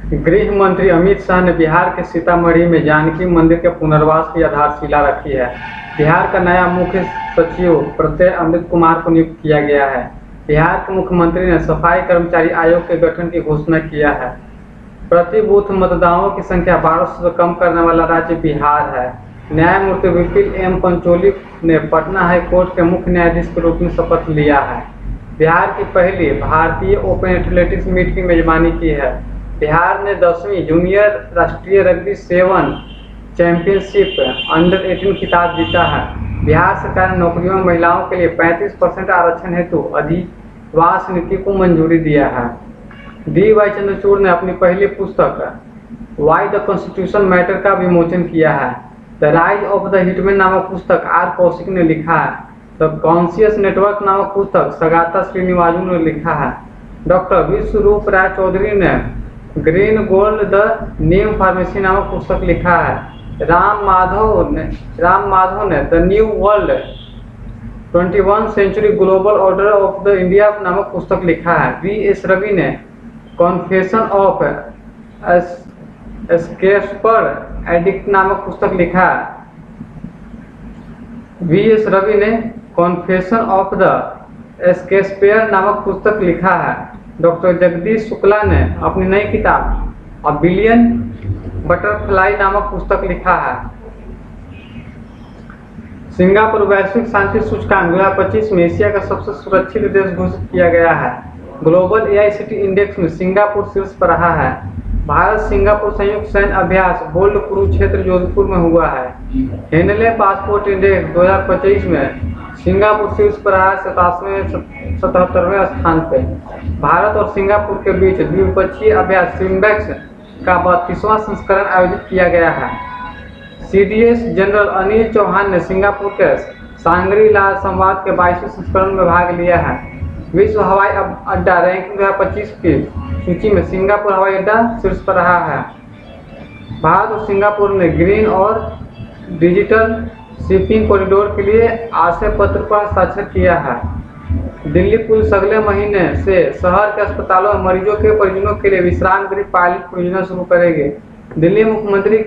गृह मंत्री अमित शाह ने बिहार के सीतामढ़ी में जानकी मंदिर के पुनर्वास की आधारशिला रखी है। बिहार का नया मुख्य सचिव प्रत्यय अमृत कुमार को नियुक्त किया गया है। बिहार के मुख्यमंत्री ने सफाई कर्मचारी आयोग के गठन की घोषणा किया है। प्रति बूथ मतदाताओं की संख्या 1200 से कम करने वाला राज्य बिहार है। न्यायमूर्ति विपिन एम पंचोली ने पटना हाई कोर्ट के मुख्य न्यायाधीश के रूप में शपथ लिया है। बिहार की पहली भारतीय ओपन एथलेटिक्स मीट की मेजबानी की है। बिहार ने 10वीं जूनियर राष्ट्रीय रग्बी 7 चैंपियनशिप अंडर 18 खिताब जीता है। बिहार सरकार ने नौकरियों में महिलाओं के लिए 35% आरक्षण हेतु अधिवास नीति को मंजूरी दिया है। डी वाई चंद्रचूड़ ने अपनी पहली पुस्तक वाई द कॉन्स्टिट्यूशन मैटर का विमोचन किया है। The rise of the hitman नामक पुस्तक आर कौशिक ने लिखा है। द कॉन्शियस नेटवर्क नामक पुस्तक सगाता श्रीनिवाजू ने लिखा है। डॉक्टर विश्वरूप राय चौधरी ने green gold the new pharmacy नामक पुस्तक लिखा है। राम माधव ने the new world 21 century global order of the India नामक पुस्तक लिखा है। वी एस रवि ने कॉन्फेशन ऑफ एस्केपर एडिक्ट नामक पुस्तक लिखा है। वी एस रवि ने कॉन्फेशन ऑफ द एस्केपर नामक पुस्तक लिखा है। डॉक्टर जगदीश शुक्ला ने अपनी नई किताब अ बिलियन बटरफ्लाई नामक पुस्तक लिखा है। सिंगापुर वैश्विक शांति सूचकांक 2025 में एशिया का सबसे सुरक्षित देश घोषित किया गया है। ग्लोबल एआईसीटी इंडेक्स में सिंगापुर शीर्ष पर रहा है। भारत सिंगापुर संयुक्त सैन्य अभ्यास बोल्ड कुरुक्षेत्र जोधपुर में हुआ है। हेनले पासपोर्ट इंडेक्स 2025 में सिंगापुर शीर्ष पर रहा है 77वें स्थान पे। भारत और सिंगापुर के बीच द्विपक्षीय अभ्यास सिम्बेक्स का 32वां संस्करण आयोजित किया गया है। सीडीएस जनरल अनिल चौहान ने सिंगापुर के सांग्री ला संवाद के 22वें संस्करण में भाग लिया है। विश्व हवाई अड्डा रैंकिंग 2025 की सूची में सिंगापुर हवाई अड्डा शीर्ष पर रहा है। भारत और सिंगापुर ने ग्रीन और डिजिटल शिपिंग कॉरिडोर के लिए आशय पत्र पर हस्ताक्षर किया है। दिल्ली पुलिस अगले महीने से शहर के अस्पतालों में मरीजों के परिजनों के लिए विश्राम गृह पायलट परियोजना शुरू करेगी। दिल्ली मुख्यमंत्री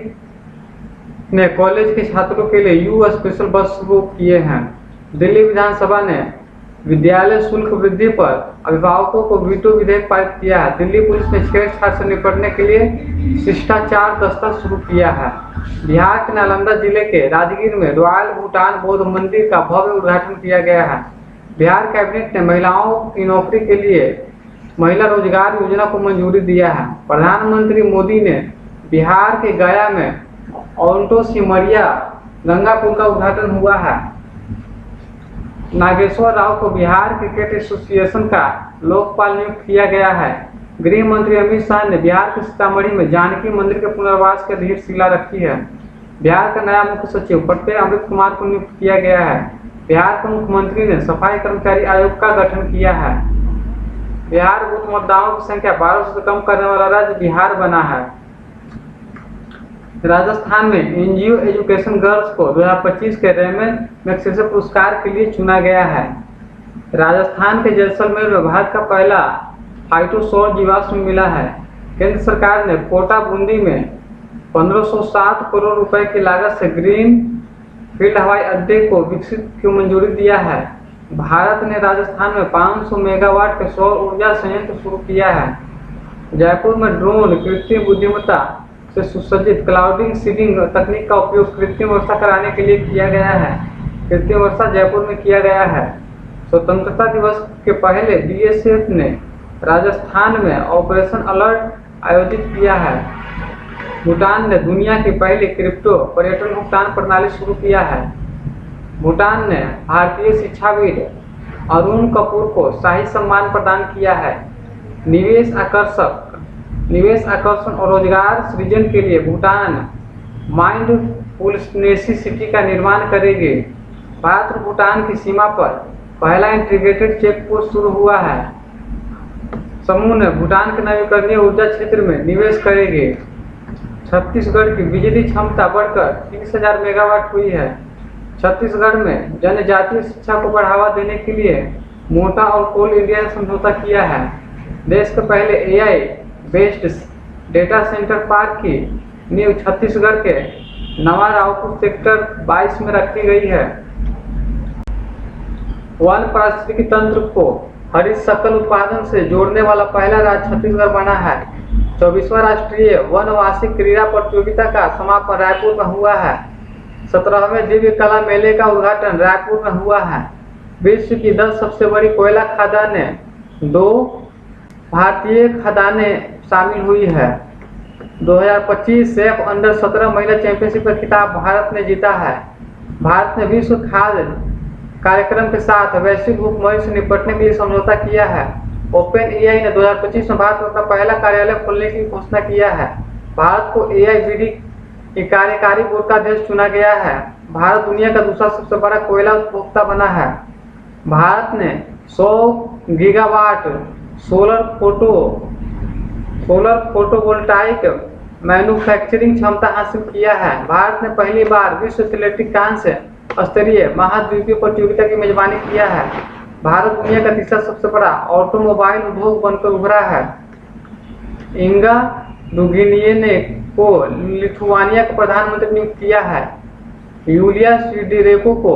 ने कॉलेज के छात्रों के लिए यू स्पेशल बस शुरू किए हैं। दिल्ली विधानसभा ने विद्यालय शुल्क वृद्धि पर अभिभावकों को वीटो विधेयक पारित किया है। दिल्ली पुलिस ने छेड़छाड़ से निपटने के लिए शिष्टाचार दस्ता शुरू किया है। बिहार के नालंदा जिले के राजगीर में रॉयल भूटान बौद्ध मंदिर का भव्य उद्घाटन किया गया है। बिहार कैबिनेट ने महिलाओं की नौकरी के लिए महिला रोजगार योजना को मंजूरी दिया है। प्रधानमंत्री मोदी ने बिहार के गया में ऑन्टो सिमरिया गंगा पुल का उद्घाटन हुआ है। नागेश्वर राव को बिहार क्रिकेट एसोसिएशन का लोकपाल नियुक्त किया गया है। गृह मंत्री अमित शाह ने बिहार के सीतामढ़ी में जानकी मंदिर के पुनर्वास की आधारशिला रखी है। बिहार का नया मुख्य सचिव प्रत्यय अमृत कुमार को नियुक्त किया गया है। बिहार के मुख्यमंत्री ने सफाई कर्मचारी आयोग का गठन किया है। बिहार बूथ मतदाताओं की संख्या 1200 से कम करने वाला राज्य बिहार बना है। राजस्थान में एनजीओ एजुकेशन गर्ल्स को 2025 के रेमन मैग्सेसे पुरस्कार के लिए चुना गया है। राजस्थान के जैसलमेर में भारत का पहला फाइटोसौर जीवाश्म मिला है। केंद्र सरकार ने कोटा बूंदी में 1507 करोड़ रुपए की लागत से ग्रीन फील्ड हवाई अड्डे को विकसित की मंजूरी दिया है। भारत ने राजस्थान में 500 मेगावाट के सौर ऊर्जा संयंत्र शुरू किया है। जयपुर में ड्रोन कृत्रिम बुद्धिमत्ता से सुसज्जित क्लाउडिंग सीडिंग तकनीक का उपयोग कृत्रिम वर्षा कराने के लिए किया गया है। कृत्रिम वर्षा जयपुर में किया गया है। स्वतंत्रता दिवस के पहले बीएसएफ ने राजस्थान में ऑपरेशन अलर्ट आयोजित किया है। भूटान ने दुनिया की पहली क्रिप्टो पर्यटन भुगतान प्रणाली शुरू किया है। भूटान ने भारतीय शिक्षाविद अरुण कपूर को शाही सम्मान प्रदान किया है। निवेश आकर्षण और रोजगार सृजन के लिए भूटान माइंडफुलनेस सिटी का निर्माण करेगी। भारत और भूटान की सीमा पर पहला इंटीग्रेटेड चेक पोस्ट शुरू हुआ है। समूह ने भूटान के नवीकरणीय ऊर्जा क्षेत्र में निवेश करेगी। छत्तीसगढ़ की बिजली क्षमता बढ़कर 30,000 मेगावाट हुई है। छत्तीसगढ़ में जनजातीय शिक्षा को बढ़ावा देने के लिए मोटा और कोल इंडिया समझौता किया है। देश के पहले AI based data centre park की नींव छत्तीसगढ़ के नवा रावपुर सेक्टर 22 में रखी गई है। वन पारिस्थितिकी तंत्र को हरित सकल उत्पादन से जोड़ने वाला पहला राज्य छत्तीसगढ़ बना है। 24वां राष्ट्रीय वनवासी क्रीड़ा प्रतियोगिता का समापन रायपुर में हुआ है। 17वें दिव्य कला मेले का उद्घाटन रायपुर में हुआ है। विश्व की 10 सबसे बड़ी कोयला खदानें 2 भारतीय खदानें शामिल हुई है। 2025 सेफ अंडर 17 महिला चैंपियनशिप का खिताब भारत ने जीता है। भारत ने विश्व खाद्य कार्यक्रम के साथ वैश्विक भूखमरी से निपटने के लिए समझौता किया है। ओपन एआई ने 2025 में भारत में अपना पहला कार्यालय खोलने की घोषणा किया है। भारत को एआईबीडी के कार्यकारी बोर्ड का अध्यक्ष चुना गया है। भारत दुनिया का दूसरा सबसे बड़ा कोयला उपभोक्ता बना है। भारत ने 100 गीगावाट सोलर फोटोवोल्टाइक मैन्युफैक्चरिंग क्षमता हासिल किया है। भारत ने पहली बार विश्व एथलेटिक कांस्य स्तरीय महाद्वीपीय प्रतियोगिता की मेजबानी किया है। भारत दुनिया का तीसरा सबसे बड़ा ऑटोमोबाइल उद्योग बनकर उभरा है। इंगा डुगिनिये को लिथुआनिया का प्रधानमंत्री नियुक्त किया है। यूलिया स्वीडेरेको को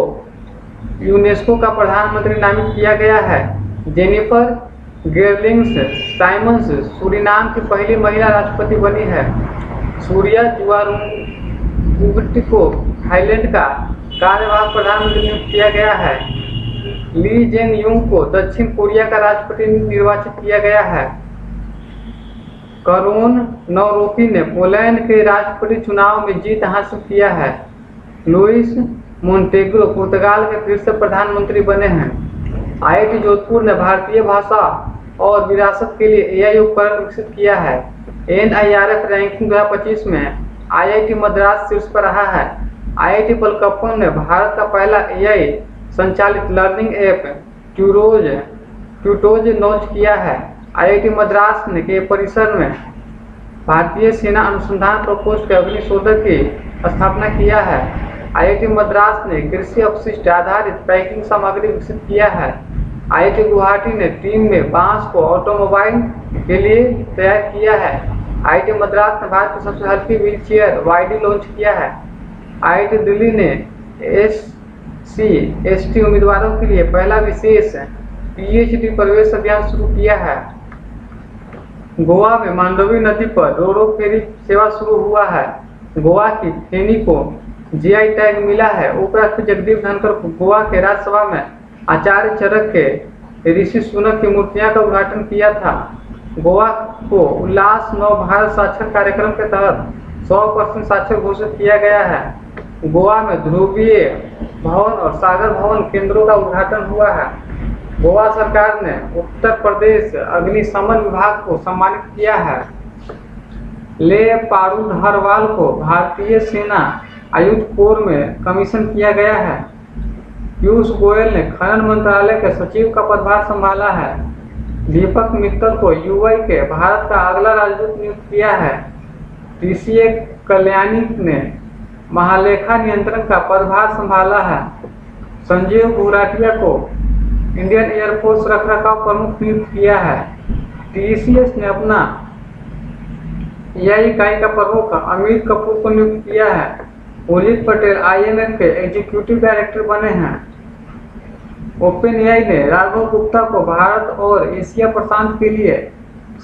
यूनेस्को का प्रधानमंत्री नामित किया गया है। जेनिफर गेरलिंग्स साइमन्स सूरीनाम की पहली महिला राष्ट्रपति बनी है। सूर्या जुआरुंगुटी को थाईलैंड का कार्यवाहक प्रधानमंत्री नियुक्त किया गया है। ली जेंग यूंग को दक्षिण कोरिया का राष्ट्रपति निर्वाचित किया गया है। करोन नौरोपी ने पोलैंड के राष्ट्रपति चुनाव में जीत हासिल किया है। लुइस मोंटेग्रो पुर्तगाल के फिर से प्रधानमंत्री बने हैं। आईआईटी जोधपुर ने भारतीय भाषा और विरासत के लिए एआई उपकरण विकसित किया है। NIRF रैंकिंग 2025 में आईआईटी मद्रास शीर्ष पर रहा है। आईआईटी पलकप्पम ने भारत का पहला एआई संचालित लर्निंग ऐप ट्यूटोज लॉन्च किया है। आईआईटी मद्रास के परिसर में भारतीय सेना अनुसंधान प्रकोष्ठ के अग्निशोधक की स्थापना किया है। आईआईटी मद्रास ने कृषि अपशिष्ट आधारित पैकिंग सामग्री विकसित किया है। आईआईटी गुवाहाटी ने टीम में बांस को ऑटोमोबाइल के लिए तैयार किया है। आईआईटी मद्रास ने भारत की सबसे हल्की व्हील चेयर वाईडी लॉन्च किया है। आईआईटी दिल्ली ने SC/ST उम्मीदवारों के लिए पहला विशेष PhD प्रवेश अभियान शुरू किया है। गोवा में मांडवी नदी पर रो फेरी सेवा शुरू हुआ है। गोवा की फेनी को GI टैग मिला है। उपराष्ट्रपति जगदीप धनखड़ गोवा के राज्यसभा में आचार्य चरक के ऋषि सुनक की मूर्तियां का उद्घाटन किया था। गोवा को उल्लास नव भारत साक्षर कार्यक्रम के तहत 100% साक्षर घोषित किया गया है। गोवा में ध्रुवीय भवन और सागर भवन केंद्रों का उद्घाटन हुआ है। गोवा सरकार ने उत्तर प्रदेश अग्निशमन विभाग को सम्मानित किया है। ले पारूहरवाल को भारतीय सेना आयुध कोर में कमीशन किया गया है। पीयूष गोयल ने खनन मंत्रालय के सचिव का पदभार संभाला है। दीपक मित्तल को यूएई के भारत का अगला राजदूत नियुक्त किया है। TCA कल्याणी ने महालेखा नियंत्रण का पदभार संभाला है। संजीव घुराटिया को इंडियन एयरफोर्स रखरखाव प्रमुख नियुक्त किया है। TCS ने अपना एआई इकाई का प्रमुख अमित कपूर को नियुक्त किया है। उदित पटेल IMF के एग्जीक्यूटिव डायरेक्टर बने हैं। ओपन एआई ने राघव गुप्ता को भारत और एशिया प्रशांत के लिए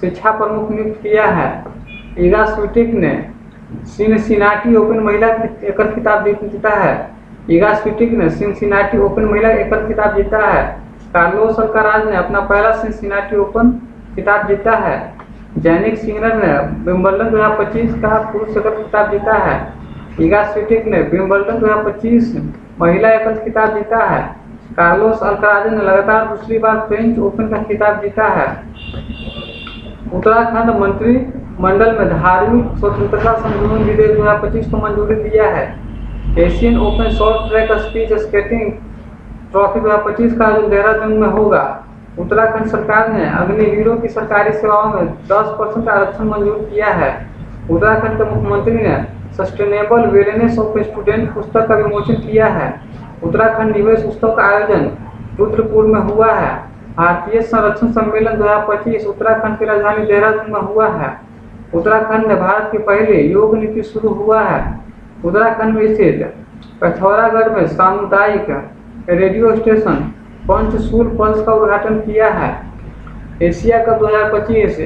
शिक्षा प्रमुख नियुक्त किया है। ईगा स्विटिक ने सिनसिनाटी ओपन महिला एकल खिताब जीता है। ईगा स्विटिक ने सिनसिनाटी ओपन महिला एकल खिताब जीता है। कार्लोस अल्काराज ने अपना पहला सिनसिनाटी ओपन खिताब जीता है। जैनिक सिंगर ने विंबलडन 2025 का पुरुष एकल खिताब जीता है। ईगा स्विटिक ने विंबलडन 2025 महिला एकल खिताब जीता है। कार्लोस अल्काराज ने लगातार दूसरी बार फ्रेंच ओपन का खिताब जीता है। उत्तराखंड मंत्रिमंडल में धार्मिक स्वतंत्रता संशोधन विधेयक 2025 को मंजूरी दिया है। Asian open short track speed skating trophy 2025 का आयोजन देहरादून में होगा। उत्तराखंड सरकार ने अग्निवीरों की सरकारी सेवाओं में 10% आरक्षण मंजूर किया है। उत्तराखंड के मुख्यमंत्री ने सस्टेनेबल वेलनेस ऑफ स्टूडेंट पुस्तक का विमोचन किया है। उत्तराखंड निवेश उत्सव का आयोजन रुद्रपुर में हुआ है। भारतीय संरक्षण सम्मेलन 2025 उत्तराखंड की राजधानी देहरादून में हुआ है। उत्तराखंड में भारत की पहली योग नीति शुरू हुआ है। उत्तराखंड में स्थित पिथौरागढ़ में सामुदायिक रेडियो स्टेशन पंचशूल पल्स का उद्घाटन किया है। एशिया कप 2025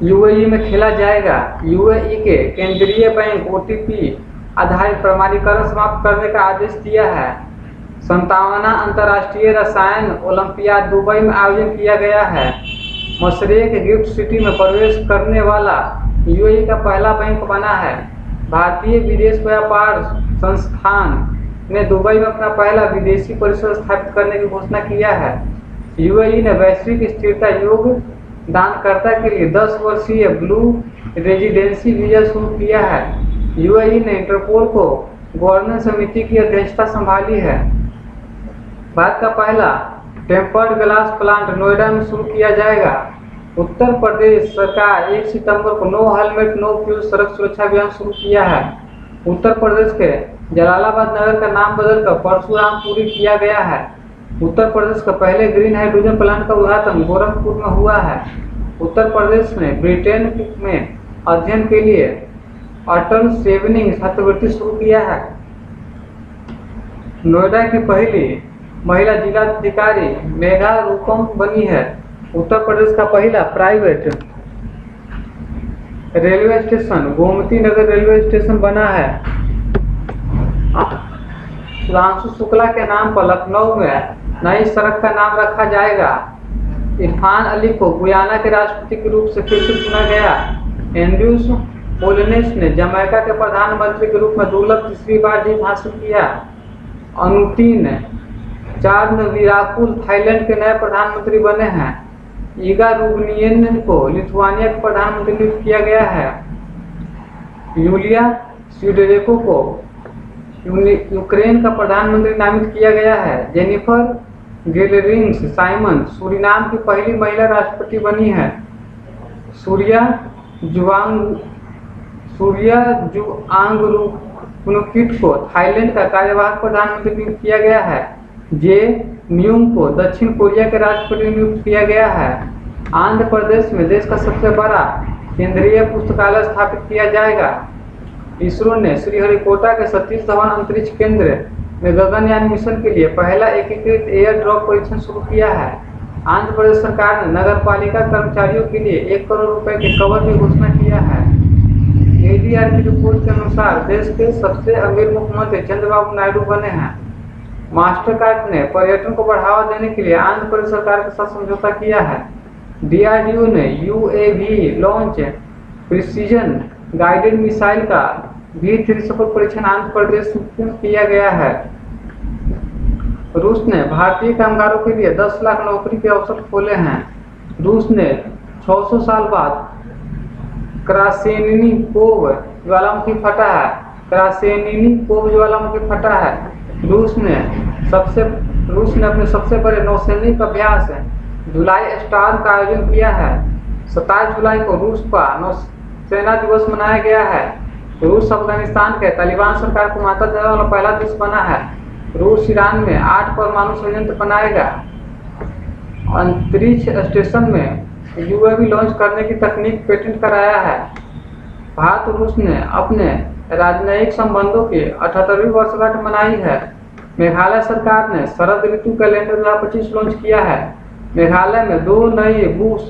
यूएई में खेला जाएगा। यूएई के केंद्रीय बैंक ओटीपी आधारित प्रमाणीकरण समाप्त करने का आदेश दिया है। 57वां अंतर्राष्ट्रीय रसायन ओलंपियाड दुबई में आयोजन किया गया है। मशरेक गिफ्ट सिटी में प्रवेश करने वाला यूएई का पहला बैंक बना है। भारतीय विदेश व्यापार संस्थान ने दुबई में अपना पहला विदेशी परिसर स्थापित करने की घोषणा किया है। यूएई ने वैश्विक स्थिरता योग दानकर्ता के लिए 10 वर्षीय ब्लू रेजिडेंसी वीजा शुरू किया है। यूएई ने इंटरपोल को गवर्नेंस समिति की अध्यक्षता संभाली है। भारत का पहला टेम्पर्ड ग्लास प्लांट नोएडा में शुरू किया जाएगा। उत्तर प्रदेश सरकार 1 सितंबर को नो हेलमेट नो फ्यूज सड़क सुरक्षा अभियान शुरू किया है। उत्तर प्रदेश के जलालाबाद नगर का नाम बदलकर परशुरामपुरी किया गया है। उत्तर प्रदेश का पहले ग्रीन हाइड्रोजन प्लांट का उद्घाटन गोरखपुर में हुआ है। उत्तर प्रदेश ने ब्रिटेन में अध्ययन के लिए अटल सेवनिंग छात्रवृत्ति शुरू किया है। नोएडा की पहली महिला जिलाधिकारी मेघा रूपम बनी है। उत्तर प्रदेश का पहला private railway station Gomti Nagar railway station बना है। सुधांशु शुक्ला के नाम पर लखनऊ में नई सड़क का नाम रखा जाएगा। इरफान अली को गुयाना के राष्ट्रपति के रूप से फिर से चुना गया। एंड्रूस होलनेस ने जमैका के प्रधानमंत्री के रूप में दुर्लभ तीसरी बार जीत हासिल किया। अनुतिन चार्नविराकुल थाईलैंड के नए प्रधानमंत्री बने हैं। ईगा रुग्नियन को लिथुआनिया का प्रधानमंत्री नियुक्त किया गया है। यूलिया स्वीडेरेको को यूक्रेन का प्रधानमंत्री नामित किया गया है। जेनिफर गेलरिंग्स साइमन सूरीनाम की पहली महिला राष्ट्रपति बनी है। सूर्या जुआंगरुंगकिट को थाईलैंड का कार्यवाहक प्रधानमंत्री नियुक्त किया गया है। जे म्यूंग को दक्षिण कोरिया के राष्ट्रपति नियुक्त किया गया है। आंध्र प्रदेश में देश का सबसे बड़ा केंद्रीय पुस्तकालय स्थापित किया जाएगा। इसरो ने श्रीहरिकोटा के सतीश धवन अंतरिक्ष केंद्र में गगनयान मिशन के लिए पहला एकीकृत एयर ड्रॉप परीक्षण शुरू किया है। आंध्र प्रदेश सरकार ने नगर पालिका कर्मचारियों के लिए 1 करोड़ रुपए के कवर की घोषणा किया है। एडीआर की रिपोर्ट के अनुसार देश के सबसे अमीर मुख्यमंत्री चंद्रबाबू नायडू बने हैं। मास्टरकार्ड ने पर्यटन को बढ़ावा देने के लिए आंध्र प्रदेश सरकार के साथ समझौता किया है। डीआरडीओ ने UAV launch precision guided missile का V3 सफल परीक्षण आंध्र प्रदेश में किया गया है। रूस ने भारतीय कामगारों के लिए 10 लाख नौकरी के अवसर खोले हैं। रूस ने 600 साल बाद क्रासेनिकोव ज्वालामुखी फटा है। क्रासेनिकोव ज्वालामुखी फटा है। रूस ने अपने सबसे बड़े नौसैनिक अभ्यास जुलाई स्टार का आयोजन किया है। 27 जुलाई को रूस का नौसेना दिवस मनाया गया है। रूस अफगानिस्तान के तालिबान सरकार को मान्यता देने वाला पहला देश बना है। रूस ईरान में 8 परमाणु संयंत्र बनाएगा। अंतरिक्ष स्टेशन में यूएवी लॉन्च करने की तकनीक पेटेंट कराया है। भारत और रूस ने अपने राजनयिक संबंधों की 78वीं वर्षगांठ मनाई है। मेघालय सरकार ने शरद ऋतु कैलेंडर 2025 लॉन्च किया है। मेघालय में 2 नई बूस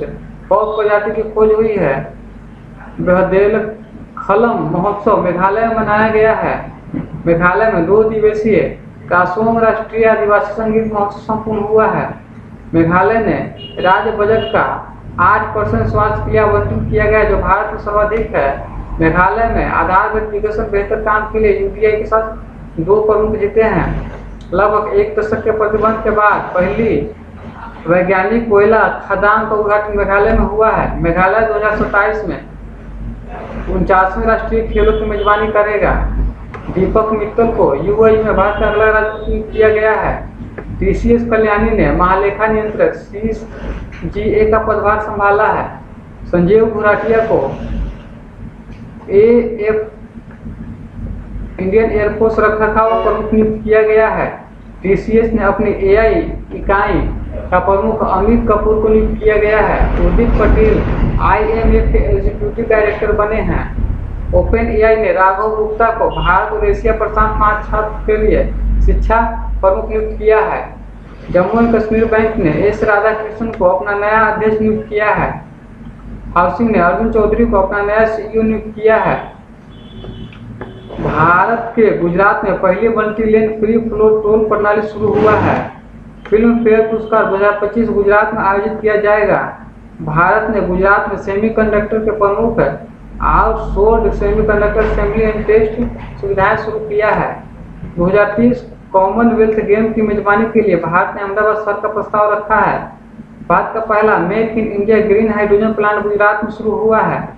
पौध प्रजाति की खोज हुई है। बेहदेलखलम महोत्सव मेघालय में मनाया गया है। मेघालय में 2 दिवसीय कासोंग राष्ट्रीय आदिवासी संगीत महोत्सव संपूर्ण हुआ है। मेघालय ने राज्य बजट का 8% स्वास्थ्य के लिए आवंटित किया गया, जो भारत में सर्वाधिक है। मेघालय में आधारभूत विकसित बेहतर काम के लिए यूडीआई के साथ 2 प्रमुख जीते हैं। लगभग 1 दशक के प्रतिबंध के बाद पहली वैज्ञानिक कोयला खदान का उद्घाटन मेघालय में हुआ है। मेघालय 2027 में 49वें राष्ट्रीय खेलों की मेजबानी करेगा। दीपक मित्तल को यूएई में भारत का अगला राष्ट्रपति किया गया है। टीसीएस कल्याणी ने महालेखा नियंत्रक सीजीए का पदभार संभाला है। संजीव घुराटिया को एएफ इंडियन एयरफोर्स रखरखाव प्रमुख नियुक्त किया गया है। टीसीएस ने अपनी एआई इकाई का प्रमुख अमित कपूर को नियुक्त किया गया है। उर्जित पटेल आईएमएफ के एग्जीक्यूटिव डायरेक्टर बने हैं। ओपन एआई ने राघव गुप्ता को भारत और एशिया प्रशांत महासागर के लिए शिक्षा प्रमुख नियुक्त किया है। जम्मू एंड कश्मीर बैंक ने एस राधाकृष्णन को अपना नया अध्यक्ष नियुक्त किया है। हाउसिंग ने अर्जुन चौधरी को अपना नया सीईओ नियुक्त किया है। भारत के गुजरात में पहली multi lane free flow toll प्रणाली शुरू हुआ है। फिल्म फेयर पुरस्कार 2025 गुजरात में आयोजित किया जाएगा। भारत ने गुजरात में सेमीकंडक्टर के प्रमुख outsourced semiconductor assembly and test सुविधाएं शुरू किया है। 2030 कॉमनवेल्थ गेम की मेजबानी के लिए भारत ने अहमदाबाद शहर का प्रस्ताव रखा है। भारत का पहला make in India green hydrogen plant Gujarat में शुरू हुआ है।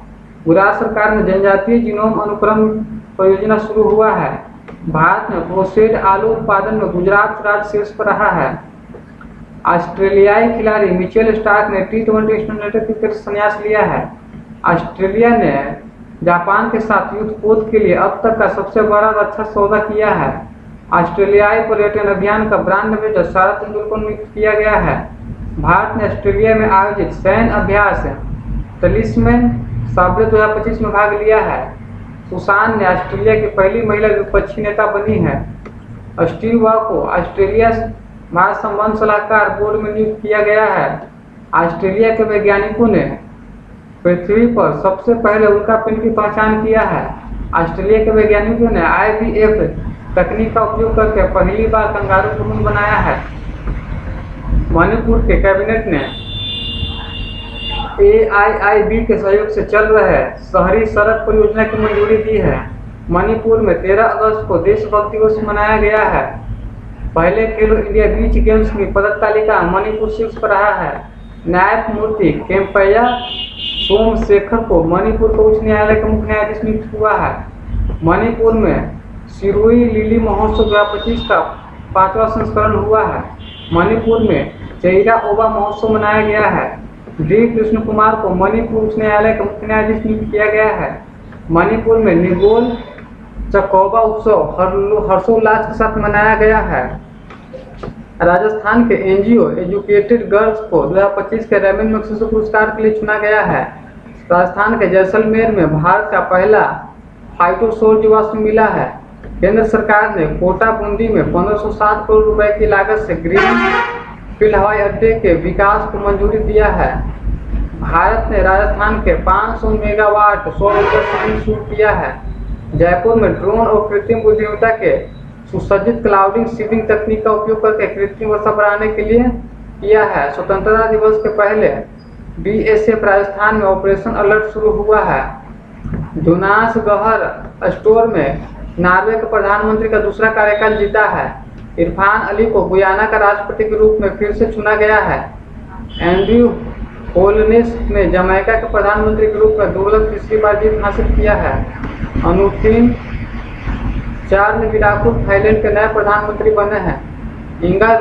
गुजरात सरकार ने जनजातीय जीनोम अनुक्रम परियोजना शुरू हुआ है। भारत में प्रोसेस्ड आलू उत्पादन में गुजरात राज्य शीर्ष पर रहा है। ऑस्ट्रेलियाई खिलाड़ी मिचेल स्टार्क ने T20 इंटरनेशनल क्रिकेट से संन्यास लिया है। ऑस्ट्रेलिया ने जापान के साथ युद्ध पोत के लिए अब तक का सबसे बड़ा रक्षा सौदा किया है। ऑस्ट्रेलियाई पर्यटन अभियान का ब्रांड एम्बेसडर शारदा तेंदुलकर को नियुक्त किया गया है। भारत ने ऑस्ट्रेलिया में आयोजित सैन्य अभ्यास तलिस्मैन साब्रे 2025 में भाग लिया है। सुसान ने ऑस्ट्रेलिया की पहली महिला विपक्षी नेता बनी है। स्टीव वॉ को ऑस्ट्रेलिया भारत संबंध सलाहकार बोर्ड में नियुक्त किया गया है। ऑस्ट्रेलिया के वैज्ञानिकों ने पृथ्वी पर सबसे पहले उल्कापिंड की पहचान किया है। ऑस्ट्रेलिया के वैज्ञानिकों ने IVF तकनीक का उपयोग करके पहली बार कंगारू भ्रूण बनाया है। मणिपुर के कैबिनेट ने AIIB के सहयोग से चल रहे शहरी सड़क परियोजना की मंजूरी दी है। मणिपुर में 13 अगस्त को देशभक्ति दिवस मनाया गया है। पहले खेलो इंडिया बीच गेम्स की पदक तालिका मणिपुर शीर्ष पर रहा है। न्यायमूर्ति केम्पैया सोमशेखर को मणिपुर का उच्च न्यायालय का मुख्य न्यायाधीश नियुक्त हुआ है। मणिपुर में सिरुई लिली महोत्सव 2025 का 5वां संस्करण हुआ है। मणिपुर में चेइरा ओबा महोत्सव मनाया गया है। डी कृष्ण कुमार को मणिपुर उच्च न्यायालय का मुख्य न्यायाधीश नियुक्त किया गया है। मणिपुर में निगोल चकौबा उत्सव हर्षोल्लास के साथ मनाया गया है। राजस्थान के एनजीओ एजुकेटेड गर्ल्स को 2025 के रेमन मैग्सेसे पुरस्कार के लिए चुना गया है। राजस्थान के जैसलमेर में भारत का पहला फाइटोसोर जीवाश्म मिला है। केंद्र सरकार ने कोटा बूंदी में 1507 करोड़ रुपए की लागत से ग्रीन फील्ड हवाई अड्डे के विकास को मंजूरी दिया है। भारत ने राजस्थान के 500 मेगावाट सौर ऊर्जा संयंत्र शुरू किया है। जयपुर में ड्रोन और कृत्रिम बुद्धिमत्ता के सुसज्जित क्लाउडिंग सीडिंग तकनीक का उपयोग करके कृत्रिम वर्षा बढ़ाने के लिए किया है। स्वतंत्रता दिवस के पहले BSF राजस्थान में ऑपरेशन अलर्ट शुरू हुआ है। जोनास गहर स्टोर में नॉर्वे के प्रधानमंत्री का दूसरा कार्यकाल जीता है। इरफान अली को गुयाना का राष्ट्रपति के रूप में फिर से चुना गया है। एंड्रयू होलनेस ने जमैका के प्रधानमंत्री के रूप में दुर्लभ तीसरी बार जीत हासिल किया है। अनुठीन चार्ल्स विडाकुर थाईलैंड के नए प्रधानमंत्री बने हैं। इंगा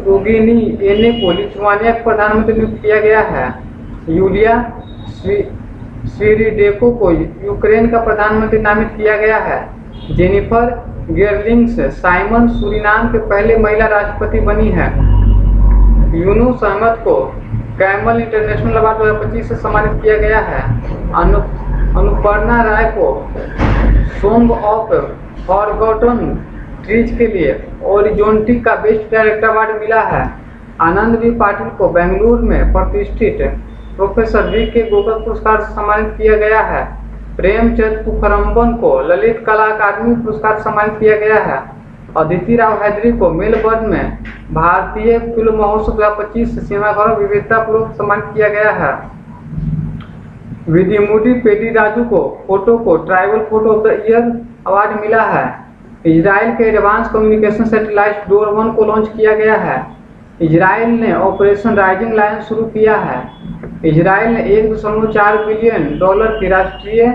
रुगिनी एने को लिथुआनिया के प्रधानमंत्री नियुक्त किया गया है। यूलिया स्विरिडेको को यूक्रेन का प्रधानमंत्री नामित किया गया है। जेनिफर गेरलिंग्स साइमन सूरीनाम के पहले महिला राष्ट्रपति बनी है। यूनुस अहमद को कैमल इंटरनेशनल अवार्ड 2025 से सम्मानित किया गया है। अनुपर्णा राय को सॉन्ग ऑफ फॉरगॉटन ट्रीज के लिए ओरिजोंटी का बेस्ट डायरेक्टर अवार्ड मिला है। आनंद बी पाटिल को बेंगलुरु में प्रतिष्ठित प्रोफेसर V.K. गोगल पुरस्कार से सम्मानित किया गया है। प्रेमचंद पुखरम्बन को ललित कला अकादमी पुरस्कार से सम्मानित किया गया है। अदिति राव हैदरी को मेलबर्न में भारतीय फिल्म महोत्सव 2025 से सीमाघरों विविधता पूर्वक सम्मानित किया गया है। विधिमुडी पेडिराजू को फोटो को tribal photo of the year award मिला है। इजराइल के एडवांस कम्युनिकेशन सैटेलाइट डोर 1 को लॉन्च किया गया है। इजराइल ने ऑपरेशन राइजिंग लायन शुरू किया है। इजराइल ने $1.4 बिलियन की राष्ट्रीय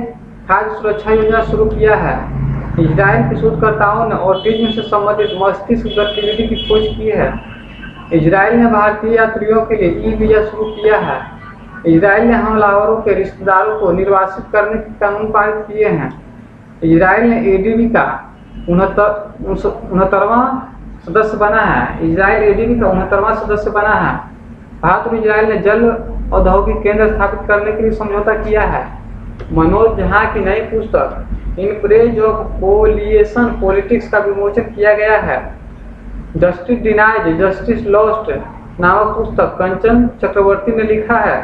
खाद्य सुरक्षा योजना शुरू किया है। इजराइल के शोधकर्ताओं ने ऑटिज्म से संबंधित मस्तिष्क गतिविधि की खोज की है। इजराइल ने भारतीय यात्रियों के लिए ई-वीजा शुरू किया है। इजराइल ने हमलावरों के रिश्तेदारों को निर्वासित करने के कानून पारित किए हैं। इजराइल ने ADB का 69वां सदस्य बना है। इजराइल ADB का 69वां सदस्य बना है। भारत और इजराइल ने जल औद्योगिक केंद्र स्थापित करने के लिए समझौता किया है। मनोज झा की नई पुस्तक in praise of coalition politics का विमोचन किया गया है। जस्टिस डिनाइड जस्टिस लॉस्ट नामक पुस्तक कंचन चक्रवर्ती ने लिखा है।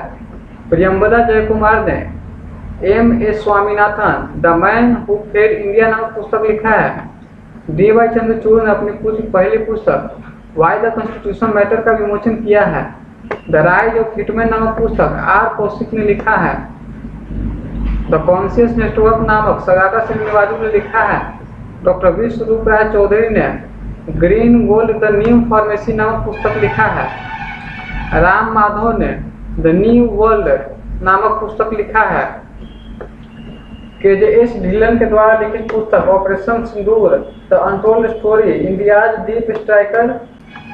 प्रियंबदा जयकुमार ने M.A. Swaminathan the man who fed India नामक पुस्तक लिखा है। D.Y. चंद्रचूड़ ने अपनी पहली पुस्तक वाई द कॉन्स्टिट्यूशन मैटर का विमोचन किया है। द राइज ऑफ हिटमैन नामक पुस्तक R. कौशिक ने लिखा है। द कॉन्शियस नेटवर्क नामक सगाता श्रीनिवास ने लिखा है। डॉक्टर विश्वरूप राय चौधरी ने green gold the new pharmacy नामक पुस्तक लिखा है। राम माधव ने द न्यू वर्ल्ड नामक पुस्तक लिखा है। KJS ढिल्लन के द्वारा लिखित पुस्तक operation Sindoor the untold story India's deep striker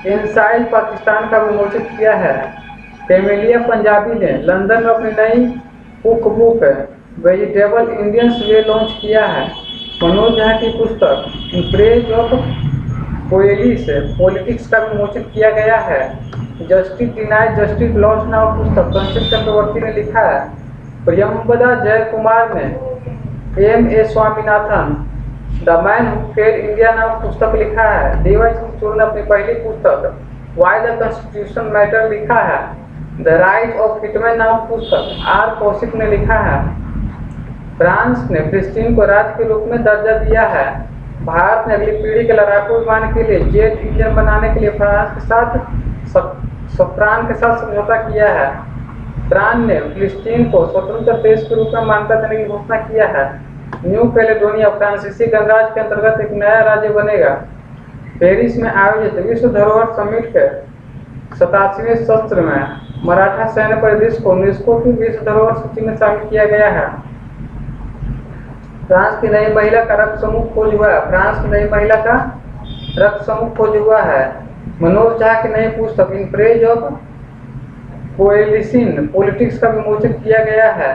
inside Pakistan का विमोचन किया है। कैमेलिया पंजाबी ने लंदन में अपनी नई कुक बुक वेजिटेबल इंडियंस वे लॉन्च किया है। मनोज झा की पुस्तक in praise of coalition politics का विमोचन किया गया है। जस्टिस डिनाइड जस्टिस लॉस्ट नामक पुस्तक कंचन चक्रवर्ती ने लिखा है। प्रियंबदा जयकुमार ने M.A. Swaminathan the man who fed India नामक पुस्तक लिखा है। D.Y. चंद्रचूड़ ने अपनी पहली पुस्तक वाई द कॉन्स्टिट्यूशन मैटर लिखा है। द राइज ऑफ हिटमैन नामक पुस्तक R. कौशिक ने लिखा है। फ्रांस ने फिलिस्तीन को राज्य के रूप में दर्जा दिया है। भारत ने अगली पीढ़ी के लड़ाकू विमान के लिए जेट इंजन बनाने के लिए फ्रांस के साथ सफ्रान के साथ समझौता किया है। फ्रांस ने फिलिस्तीन को स्वतंत्र देश के रूप में मान्यता देने की घोषणा किया है। न्यू कैलेडोनिया फ्रांसीसी गणराज्य के अंतर्गत एक नया राज्य बनेगा। पेरिस में आयोजित विश्व धरोहर समिट के 87वें सत्र में मराठा सैन्य परिदृश्य को यूनेस्को की विश्व धरोहर सूची में शामिल किया गया है। फ्रांस की नई महिला का रक्त समूह खोज हुआ है। फ्रांस की नई महिला का रक्त समूह खोज हुआ है। मनोज झा की नई पुस्तक in praise of coalition politics का विमोचन किया गया है।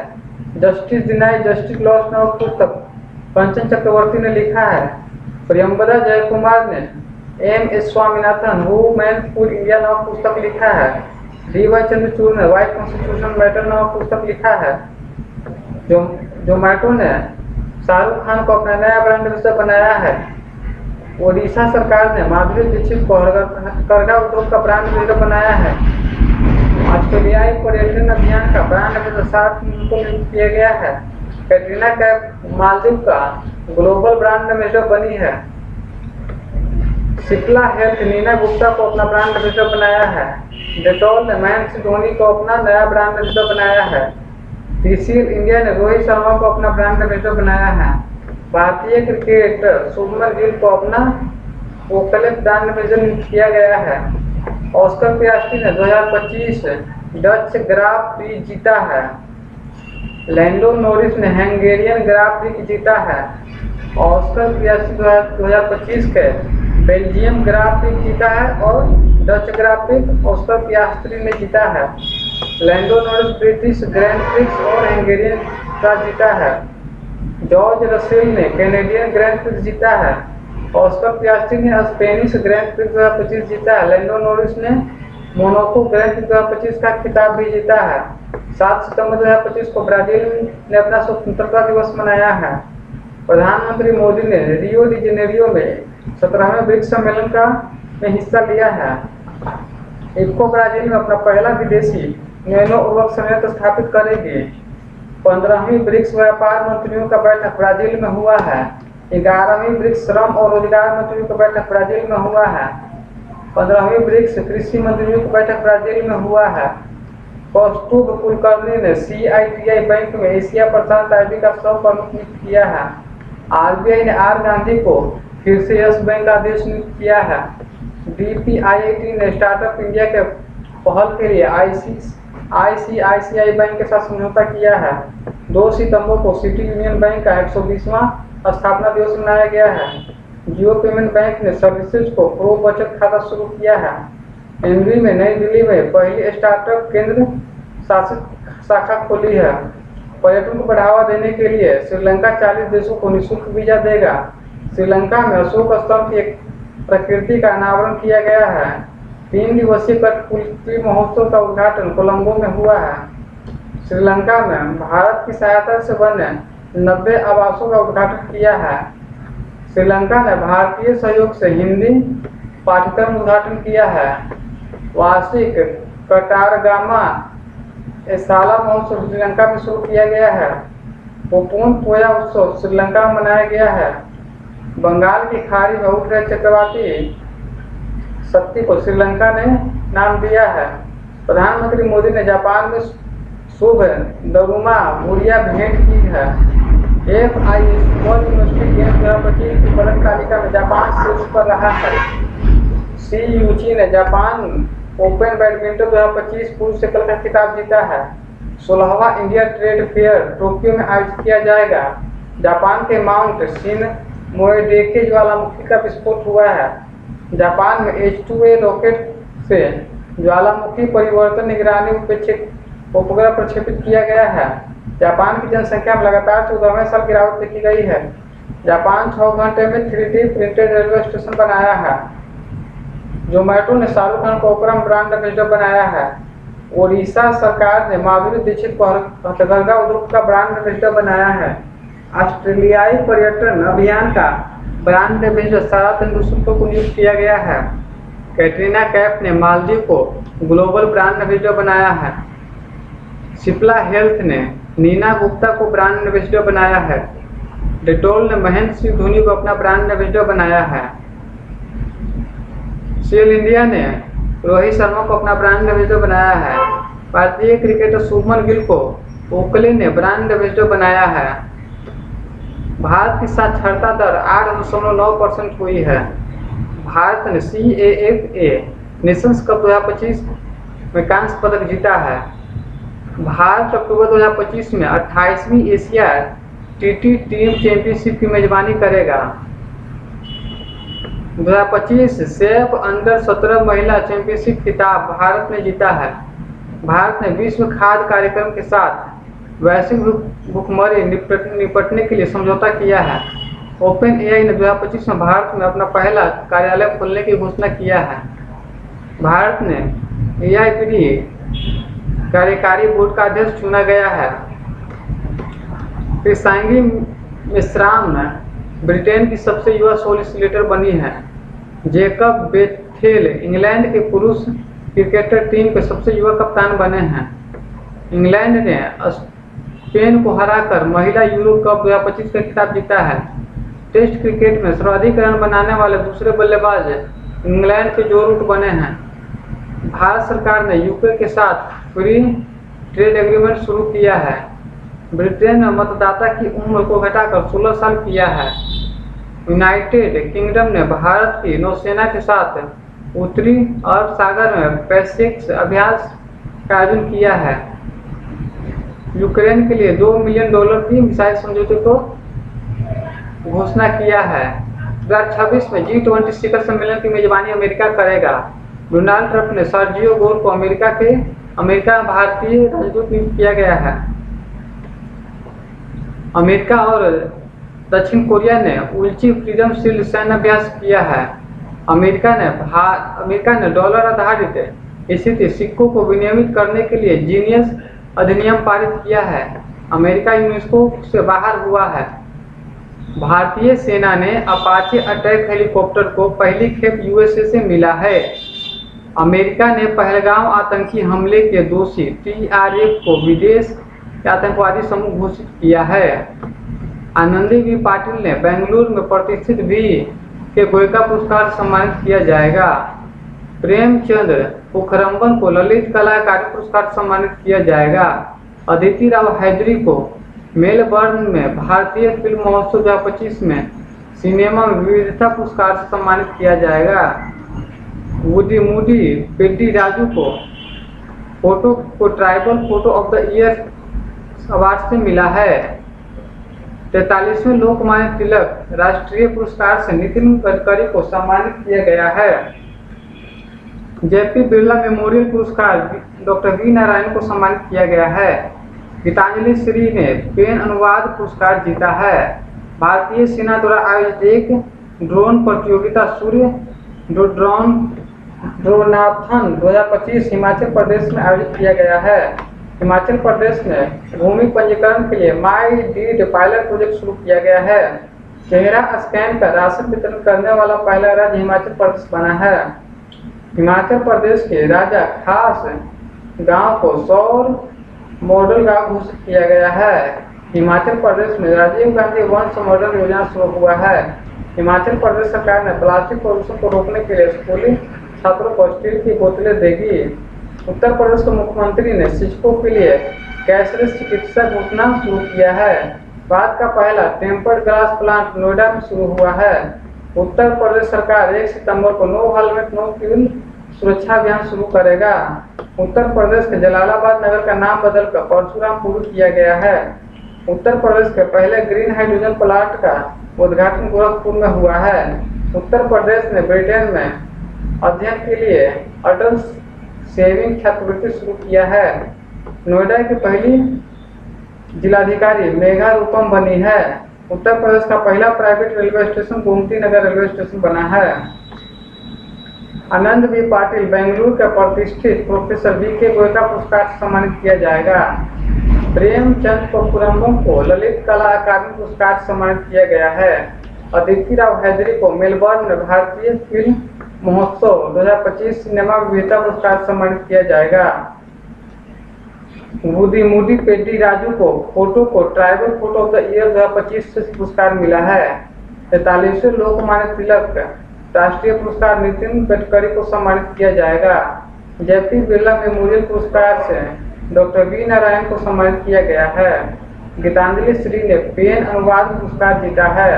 जस्टिस डिनाइड जस्टिस लॉस्ट नामक पुस्तक कंचन चक्रवर्ती ने लिखा है। प्रियंबदा जयकुमार ने M.A. Swaminathan who man food India नामक पुस्तक लिखा है। D.Y. चंद्रचूड़ ने वाई कॉन्स्टिट्यूशन मैटर नामक पुस्तक लिखा है। जोमैटो ने शाहरुख खान को अपना नया ब्रांड एम्बेसडर बनाया है। ओडिशा सरकार ने माधुरी दीक्षित को करघा उद्योग का ब्रांड एम्बेसडर बनाया है। ऑस्ट्रेलियाई पर्यटन अभियान का ब्रांड एम्बेसडर 60 को नियुक्त किया गया है। कैटरीना कैफ मालदीव का ग्लोबल ब्रांड एम्बेसडर बनी है। सिप्ला हेल्थ नीना गुप्ता को अपना ब्रांड एम्बेसडर बनाया है। डेटॉल ने महेंद्र धोनी को अपना नया ब्रांड एम्बेसडर बनाया है। TCL इंडिया ने रोहित शर्मा को अपना ब्रांड एम्बेसडर बनाया है। भारतीय क्रिकेटर शुभमन गिल को अपना वोकल ब्रांड एम्बेसडर नियुक्त किया गया है। ऑस्कर पियास्ट्री ने 2025 डच ग्राफ प्री जीता है। लैंडो नोरिस ने हंगेरियन ग्राफ प्री जीता है। ऑस्कर पियास्ट्री 2025 के बेल्जियम ग्राफ प्री जीता है और Dutch Grand Prix Oscar Piastri ने जीता है। Lando Norris British Grand Prix और हंगेरियन का जीता है। जॉर्ज रसेल ने कैनेडियन ग्रैंड प्रिक्स जीता है। ऑस्कर पियास्ट्री ने स्पेनिश ग्रैंड प्रिक्स 2025 जीता है। लैंडो नोरिस ने मोनाको ग्रैंड प्रिक्स 2025 का खिताब भी जीता है। 7 सितंबर 2025 को ब्राजील ने अपना स्वतंत्रता दिवस मनाया है। प्रधानमंत्री मोदी ने रियो डी जेनेरियो में 17वें ब्रिक्स सम्मेलन में हिस्सा लिया है। इफ्को ब्राजील में अपना पहला विदेशी नैनो उर्वरक संयंत्र स्थापित करेगी। 15वीं ब्रिक्स व्यापार मंत्रियों का बैठक ब्राजील में हुआ है। 11वीं ब्रिक्स श्रम और रोजगार मंत्रियों की बैठक ब्राजील में हुआ है। 15वीं ब्रिक्स कृषि मंत्रियों की बैठक ब्राजील में हुआ है। कौस्तुभ कुलकर्णी ने CITI बैंक में एशिया प्रशांत IB का सह प्रमुख नियुक्त किया है। RBI ने R गांधी को फिर से यस बैंक का अध्यक्ष नियुक्त किया है। DPIIT ने स्टार्टअप इंडिया के पहल के लिए ICICI बैंक के साथ समझौता किया है। 2 सितंबर को सिटी यूनियन बैंक का 120वां स्थापना दिवस मनाया गया है। जियो पेमेंट बैंक ने सर्विसेज को प्रो बचत खाता शुरू किया है। एनवी में नई दिल्ली में पहली स्टार्टअप केंद्र शासित शाखा खोली है। पर्यटन को बढ़ावा देने के लिए श्रीलंका 40 देशों को निःशुल्क वीजा देगा। श्रीलंका में अशोक स्तंभ की एक प्रकृति का अनावरण किया गया है। 3 दिवसीय कठपुतली महोत्सव का उद्घाटन कोलंबो में हुआ है। श्रीलंका में भारत की सहायता से बने 90 आवासों का उद्घाटन किया है। श्रीलंका ने भारतीय सहयोग से हिंदी पाठ्यक्रम उद्घाटन किया है। वार्षिक कटारगामा एसाला महोत्सव श्रीलंका में शुरू किया गया है। पोपोन पोया उत्सव श्रीलंका में मनाया गया है। बंगाल की खाड़ी में उठ रहे चक्रवाती शक्ति को श्रीलंका ने नाम दिया है। प्रधानमंत्री मोदी ने जापान में शुभ दरुमा मुरिया भेंट की है। FIS वर्ल्ड यूनिवर्सिटी गेम्स 2025 की पदक तालिका में जापान शीर्ष पर रहा है। सी यूची ने जापान ओपन बैडमिंटन 2025 पुरुष एकल का खिताब जीता है। 16वां इंडिया ट्रेड फेयर टोक्यो में आयोजित किया जाएगा। जापान के माउंट शिन मोएडेके ज्वालामुखी का विस्फोट हुआ है। जापान में H2A रॉकेट से ज्वालामुखी परिवर्तन निगरानी उपग्रह प्रक्षेपित किया गया है। जापान की जनसंख्या में लगातार 14वें साल गिरावट देखी गई है। जापान 6 घंटे में 3D प्रिंटेड रेलवे स्टेशन बनाया है। जोमेटो ने शाहरुख खान को ओपरा ब्रांड एम्बेसडर बनाया है। ओडिशा सरकार ने माधुरी दीक्षित को हथकरघा उद्योग का ब्रांड एम्बेसडर बनाया है। ऑस्ट्रेलियाई पर्यटन अभियान का ब्रांड एम्बेसडर सारा तेंदुलकर को नियुक्त किया गया है। कैटरीना कैफ ने मालदीव को ग्लोबल ब्रांड एम्बेसडर बनाया है। सिप्ला हेल्थ ने नीना गुप्ता को ब्रांड एम्बेसडर बनाया है। डेटोल ने महेंद्र सिंह धोनी को अपना ब्रांड एम्बेसडर बनाया है। सेल इंडिया ने रोहित शर्मा को अपना ब्रांड एम्बेसडर बनाया है। भारतीय क्रिकेटर शुभमन गिल को ओकले ने ब्रांड एम्बेसडर बनाया है। भारत की साक्षरता दर 8.9% हुई है। भारत ने CAFA नेशंस कप 2025 में कांस्य पदक जीता है। भारत अक्टूबर 2025 में 28वीं एशिया TT टीम चैंपियनशिप की मेजबानी करेगा। 2025 सेफ अंडर 17 महिला चैंपियनशिप खिताब भारत ने जीता है। भारत ने विश्व खाद्य कार्यक्रम के साथ वैश्विक भूखमरी निपटने के लिए समझौता किया है। OpenAI ने 2025 में भारत में अपना पहला कार्यालय खोलने की घोषणा किया है। भारत ने AIPD कार्यकारी बोर्ड का अध्यक्ष चुना गया है। कृषांगी मेश्राम ब्रिटेन की सबसे युवा सोलिसिटर बनी है। जेकब बेथेल इंग्लैंड के पुरुष क्रिकेटर टीम के सबसे युवा कप्तान बने हैं। इंग्लैंड ने स्पेन को हराकर महिला यूरो कप 2025 का खिताब जीता है। टेस्ट क्रिकेट में सर्वाधिक रन बनाने वाले दूसरे बल्लेबाज इंग्लैंड के जो रूट बने हैं। भारत सरकार ने यूके के साथ फ्री ट्रेड एग्रीमेंट शुरू किया है। ब्रिटेन में मतदाता की उम्र को घटाकर 16 साल किया है। यूनाइटेड किंगडम ने भारत की नौसेना के साथ उत्तरी अरब सागर में पैसिफिक अभ्यास का आयोजन किया है। यूक्रेन के लिए $2 मिलियन की मिसाइल समझौते को घोषणा किया है। 2026 में G20 शिखर सम्मेलन की मेजबानी अमेरिका करेगा। डोनाल्ड ट्रंप ने सर्जियो गोर को अमेरिका में भारतीय राजदूत नियुक्त किया गया है। अमेरिका और दक्षिण कोरिया ने उल्ची फ्रीडम शील्ड सैन्य अभ्यास किया है। अमेरिका ने डॉलर आधारित स्थिति सिक्कों को विनियमित करने के लिए जीनियस अधिनियम पारित किया है। अमेरिका यूनेस्को से बाहर हुआ है। भारतीय सेना ने अपाचे अटैक हेलीकॉप्टर को पहली खेप USA से मिला है। अमेरिका ने पहलगाम आतंकी हमले के दोषी TRF को विदेश के आतंकवादी समूह घोषित किया है। आनंदी V पाटिल ने बेंगलुरु में प्रतिष्ठित V के गोयका पुरस्कार सम्मानित किया जाएगा। प्रेमचंद्र पोखरम्बन को ललित कला अकादमी पुरस्कार सम्मानित किया जाएगा। अदिति राव हैदरी को मेलबर्न में भारतीय फिल्म महोत्सव 2025 में सिनेमा में विविधता पुरस्कार से सम्मानित किया जाएगा। वुडी मूडी पेड्डी राजू को tribal photo of the year award से मिला है। 43वें लोकमान्य तिलक राष्ट्रीय पुरस्कार से नितिन गडकरी को सम्मानित किया गया है। JP बिरला मेमोरियल पुरस्कार डॉक्टर V नारायण को सम्मानित किया गया है। गीतांजलि श्री ने पेन अनुवाद पुरस्कार जीता है। भारतीय सेना द्वारा आयोजित एक ड्रोन प्रतियोगिता सूर्य ड्रोन ड्रोनाथन 2025 हिमाचल प्रदेश में आयोजित किया गया है। हिमाचल प्रदेश में भूमि पंजीकरण के लिए माई डीड पायलट प्रोजेक्ट शुरू किया गया है। चेहरा स्कैन कर राशन वितरण करने वाला पहला राज्य हिमाचल प्रदेश बना है। हिमाचल प्रदेश के राजा खास गांव को सौर मॉडल गांव घोषित किया गया है। हिमाचल प्रदेश में राजीव गांधी वंश मॉडल योजना शुरू हुआ है। हिमाचल प्रदेश सरकार ने प्लास्टिक प्रदूषण को रोकने के लिए स्कूली छात्रों को स्टील की बोतलें देगी। उत्तर प्रदेश के मुख्यमंत्री ने शिक्षकों के लिए कैशलेस चिकित्सा घोषणा शुरू किया है। भारत का पहला टेम्पर्ड ग्लास प्लांट नोएडा में शुरू हुआ है। उत्तर प्रदेश सरकार 1 सितंबर को नो हेलमेट नो फ्यूल सुरक्षा अभियान शुरू करेगा। उत्तर प्रदेश के जलालाबाद नगर का नाम बदलकर परशुरामपुर किया गया है। उत्तर प्रदेश के पहले ग्रीन हाइड्रोजन प्लांट का उद्घाटन गोरखपुर में हुआ है। उत्तर प्रदेश ने ब्रिटेन में अध्ययन के लिए अटल सेविंग छात्रवृत्ति शुरू किया है। नोएडा की पहली जिलाधिकारी मेघा रूपम बनी है। उत्तर प्रदेश का पहला private railway station Gomti Nagar railway station बना है। आनंद बी पाटिल बेंगलुरु के प्रतिष्ठित प्रोफेसर वी.के. गोयका पुरस्कार से सम्मानित किया जाएगा। प्रेमचंद कपूरम्बम को ललित कला अकादमी पुरस्कार से सम्मानित किया गया है। अदिति राव हैदरी को मेलबर्न में भारतीय फिल्म महोत्सव 2025 सिनेमा विविधता पुरस्कार से सम्मानित किया जाएगा। मूडी पेड्डी राजू को फोटो को tribal photo of the year 2025 से पुरस्कार मिला है। 43वें लोकमान्य तिलक राष्ट्रीय पुरस्कार नितिन गडकरी को सम्मानित किया जाएगा। जेपी बिरला मेमोरियल पुरस्कार से डॉक्टर वी नारायण को सम्मानित किया गया है। गीतांजलि श्री ने पेन अनुवाद पुरस्कार जीता है।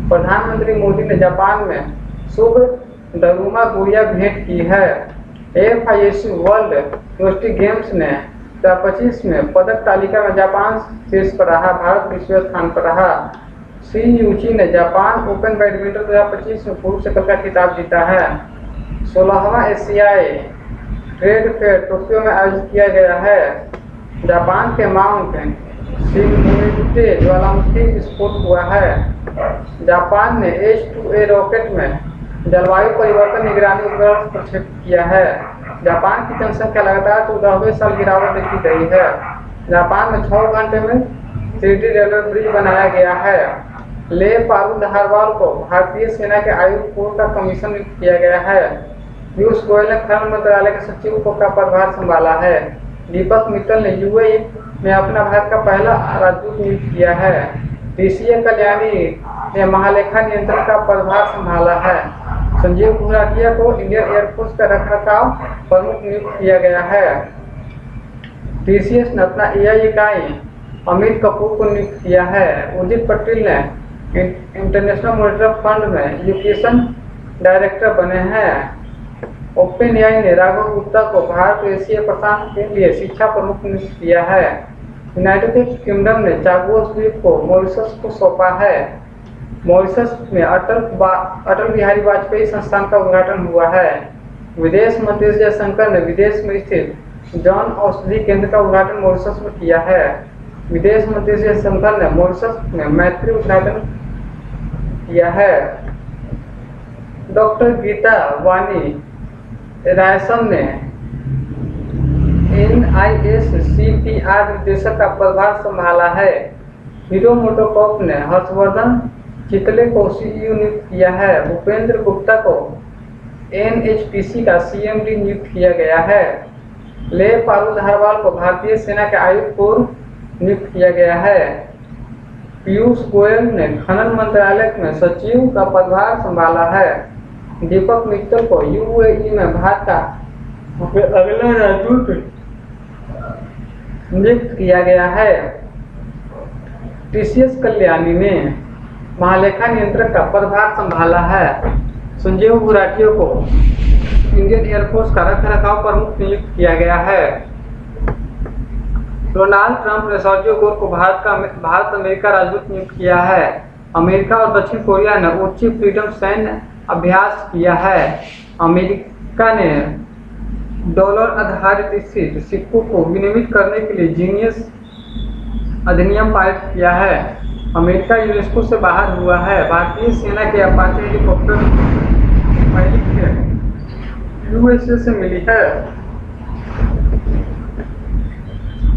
प्रधानमंत्री मोदी ने जापान में शुभ डरुमा गुड़िया भेंट की है। FISU वर्ल्ड यूनिवर्सिटी गेम्स ने 2025 में पदक तालिका में जापान शीर्ष पर रहा, भारत 20वें स्थान पर रहा। सी यूची ने जापान ओपन बैडमिंटन 2025 में पुरुष एकल का खिताब जीता है। 16वां एशियाई ट्रेड फेयर टोक्यो में आयोजित किया गया है। जापान के माउंट शिनमुइटे ज्वालामुखी विस्फोट हुआ है। जापान ने H-2A रॉकेट में जलवायु परिवर्तन निगरानी उपग्रह प्रक्षेपित किया है। जापान की जनसंख्या लगातार 14वें साल गिरावट देखी गई है। जापान में 6 घंटे में 3D रेलवे ब्रिज बनाया गया है। ले पारू धारवाल को भारतीय सेना के आयुक्त कोर का कमीशन नियुक्त किया गया है। पीयूष गोयल ने खनन मंत्रालय के सचिव का पदभार संभाला है। दीपक मित्तल ने UAE में अपना भारत का पहला राजदूत नियुक्त किया है। DCA कल्याणी ने महालेखा नियंत्रक का पदभार संभाला है। संजीव घुराटिया को इंडियन एयरफोर्स का रखरखाव प्रमुख नियुक्त किया गया है। TCS ने अपना AI इकाई अमित कपूर को नियुक्त किया है। उर्जित पटेल ने इंटरनेशनल मॉनिटरी फंड में एजुकेशन डायरेक्टर बने हैं। ओपन AI ने राघव गुप्ता को भारत एशिया प्रशांत के लिए शिक्षा प्रमुख नियुक्त किया है। यूनाइटेड किंगडम ने चागोस द्वीप को मॉरिशस को सौंपा है। मॉरिशस में अटल बिहारी वाजपेयी संस्थान का उद्घाटन हुआ है। विदेश मंत्री जयशंकर ने विदेश में स्थित जन औषधि केंद्र का उद्घाटन मॉरिशस में किया है। विदेश मंत्री जयशंकर ने मॉरिशस में मैत्री उद्घाटन किया है। डॉक्टर गीता वानी रायसन ने NISCPR निर्देशक का पदभार संभाला है। हीरो मोटोकॉर्प ने हर्षवर्धन चितले को CEO नियुक्त किया है। भूपेंद्र गुप्ता को NHPC का CMD नियुक्त किया गया है। ले पारू धारवाल को भारतीय सेना के आयुक्त कोर नियुक्त किया गया है। पीयूष गोयल ने खनन मंत्रालय में सचिव का पदभार संभाला है। दीपक मित्तल को UAE में भारत का अगला राजदूत नियुक्त किया गया है। TCS कल्याणी ने महालेखा नियंत्रक का पदभार संभाला है। संजीव घुराटिया को इंडियन एयरफोर्स का रखरखाव प्रमुख नियुक्त किया गया है। डोनाल्ड ट्रंप ने सर्जियो गोर को भारत अमेरिका राजदूत नियुक्त किया है। अमेरिका और दक्षिण कोरिया ने ऊंची फ्रीडम सैन्य अभ्यास किया है। अमेरिका ने डॉलर आधारित सिक्कों को विनियमित करने के लिए जीनियस अधिनियम पारित किया है। अमेरिका यूनेस्को से बाहर हुआ है। भारतीय सेना के अपाचे हेलीकॉप्टर यूएसए से मिली है।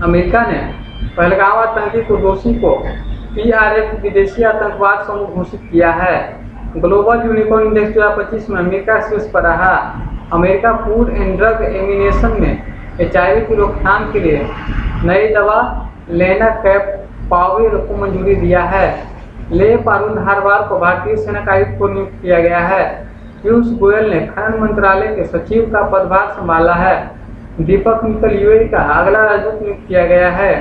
अमेरिका ने पहलगाम आतंकी को दोषी को PRF विदेशी आतंकवाद समूह घोषित किया है। ग्लोबल यूनिकॉर्न इंडेक्स 2025 में अमेरिका शीर्ष पर रहा। America food and drug administration ने HIV की रोकथाम के लिए नई दवा लेनाकैपाविर को मंजूरी दिया है। लेह अरुण धारवाल को भारतीय सेना का आयुक्त को नियुक्त किया गया है। पीयूष गोयल ने खनन मंत्रालय के सचिव का पदभार संभाला है। दीपक मित्तल UAE का अगला राजदूत नियुक्त किया गया है।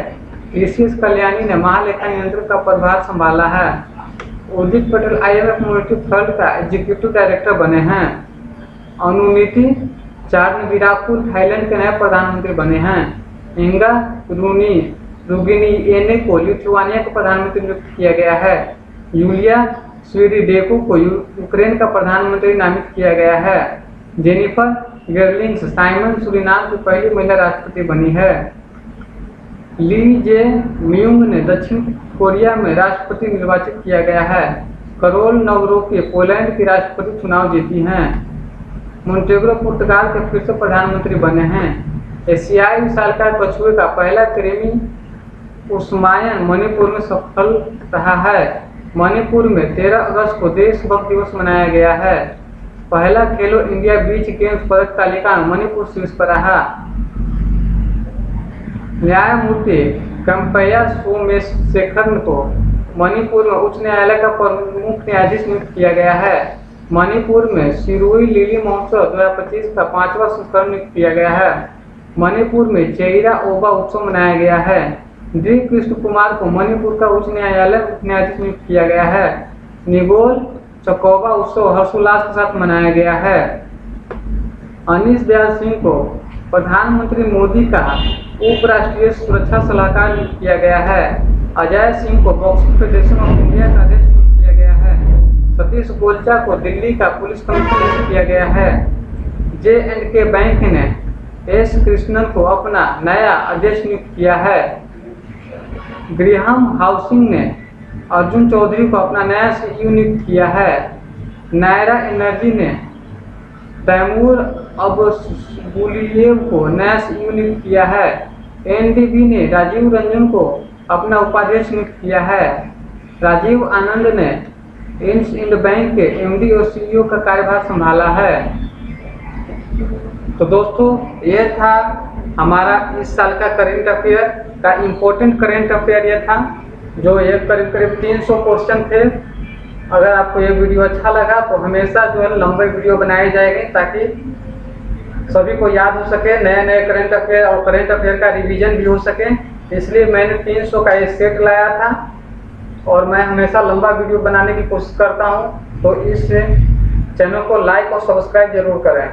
TCS कल्याणी ने महालेखा नियंत्रक का पदभार संभाला है। उदित पटेल IMF मॉनिटरी फंड का एग्जीक्यूटिव डायरेक्टर बने हैं। अनुनीति चारनविराकुल थाईलैंड के नए प्रधानमंत्री बने हैं। इंगा रुगिनिएने को लिथुआनिया का प्रधानमंत्री नियुक्त किया गया है। यूलिया स्वीरिडेको को यूक्रेन का प्रधानमंत्री नामित किया गया है। जेनिफर गेर्लिंग्स साइमन सूरीनाम की पहली महिला राष्ट्रपति बनी है। ली जे म्यूंग ने दक्षिण कोरिया में राष्ट्रपति निर्वाचित किया गया है। करोल नवरोकी पोलैंड की राष्ट्रपति चुनाव जीती हैं। मोंटेग्रो पुर्तगाल के फिर से प्रधानमंत्री बने हैं। एशियाई विशालकाय कछुए का पहला कृमि उस्मायन मणिपुर में सफल रहा है। मणिपुर में 13 अगस्त को देशभक्त दिवस मनाया गया है। पहला खेलो इंडिया बीच गेम्स पदक तालिका में मणिपुर शीर्ष पर रहा। न्यायमूर्ति कंपैया सोमेशेखरन को मणिपुर में उच्च न्यायालय का प्रमुख न्यायाधीश नियुक्त किया गया है। मणिपुर में सिरुई लिली महोत्सव 2025 का 5वां संस्करण नियुक्त किया गया है। मणिपुर में चेइरा ओबा उत्सव मनाया गया है। डी कृष्ण कुमार को मणिपुर का उच्च न्यायालय न्यायाधीश नियुक्त किया गया है। निगोल चकौबा उत्सव हर्षोल्लास के साथ मनाया गया है। अनीश दयाल सिंह को प्रधानमंत्री मोदी का उपराष्ट्रीय सुरक्षा सलाहकार नियुक्त किया गया है। अजय सिंह को बॉक्सिंग फेडरेशन ऑफ इंडिया का अध्यक्ष नियुक्त किया गया है। सतीश गोलचा को दिल्ली का पुलिस कमिश्नर नियुक्त किया गया है। J&K बैंक ने S कृष्णन को अपना नया अध्यक्ष नियुक्त किया है। ग्रीहम हाउसिंग ने अर्जुन चौधरी को अपना नया CEO नियुक्त किया है। नायरा एनर्जी ने तैमूर अब्दुलियेव को नया CEO नियुक्त किया है। NDB ने राजीव रंजन को अपना उपाध्यक्ष नियुक्त किया है। राजीव आनंद ने इंड बैंक के MD और CEO का कार्यभार संभाला है। तो दोस्तों ये था हमारा इस साल का करेंट अफेयर का इम्पोर्टेंट करेंट अफेयर ये था, जो ये करीब 300 क्वेश्चन थे। अगर आपको ये वीडियो अच्छा लगा तो हमेशा जो है लंबे वीडियो बनाए जाएंगे ताकि सभी को याद हो सके, नए नए करेंट अफेयर और करेंट अफेयर का रिवीजन भी हो सके। इसलिए मैंने 300 का ये सेट लाया था और मैं हमेशा लंबा वीडियो बनाने की कोशिश करता हूँ। तो इस चैनल को लाइक और सब्सक्राइब जरूर करें।